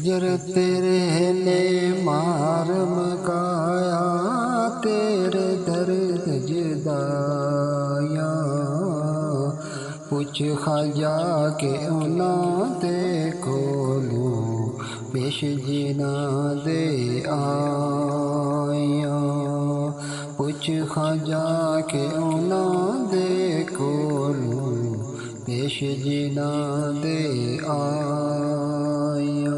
जर तेरे ने मार मकाया तेरे दर्द जुदाया पुछ खाजा के उना ते कोलू पेश जिना दे आया पुछ खाजा के उना दे कोलू पेश जिना दे आया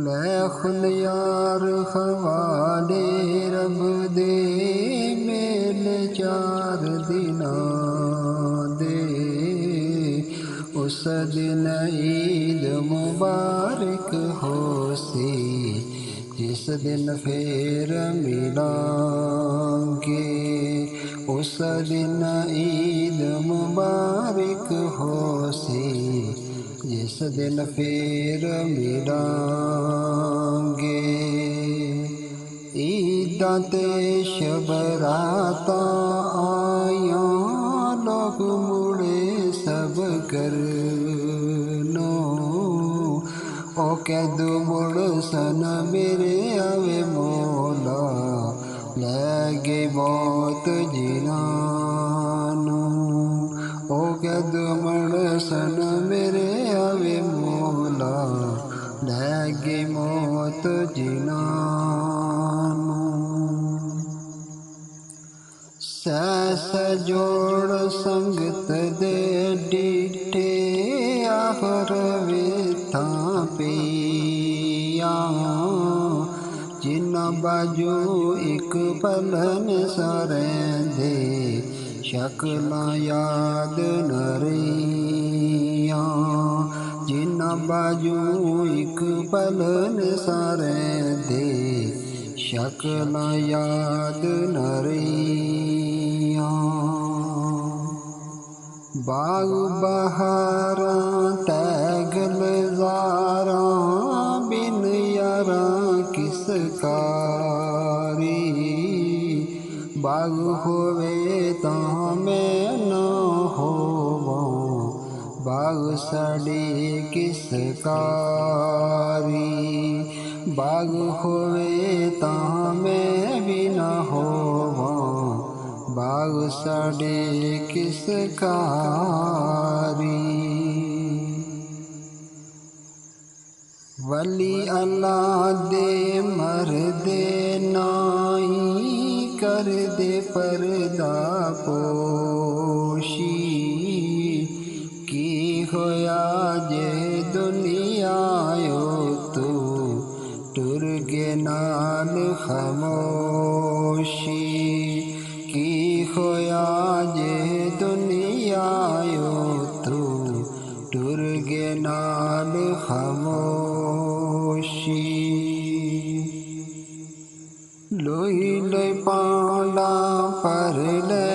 लैखुल यार खवाले रब दे मेल चार दिना दे उस दिन ईद मुबारक हो सी जिस दिन फिर मिलांगे उस दिन ईद मुबारक हो सी जिस दिन फिर मिलांगे ईदां ते शबराता आया लोग मुड़े सब करनो ओ कैदू मुड़ सन मेरे आवे मौला लैगे मौत जिनानू ओ कैदू मुड़ सन मेरे आवे मौला लैगे मौत जिनानू सैस जोड़ संगत दे डिटे आहर वेथा पिया जिन्ना बाजू एक पलन सरेंदे शक्लां याद न रहियां जिन्ना बाजू एक पलन सरेंदे शक्लां याद न रहियां बाग बहारां तैग लज़ारां बिन यारां किस कारी बाग होवे तां मैं न होवां बाग सड़े किस कारी बाग होवे तां मैं भी न होवां बाग सड़े किस कारी वली अल्लाह दे मरदे नाई कर दे पर्दा पोशी की होया जे दुनियायो तू टुर गे नाल खामोशी की होया जे दुनियायो तू टुर गे नाल खामोशी लोई लोई पांडा पर ले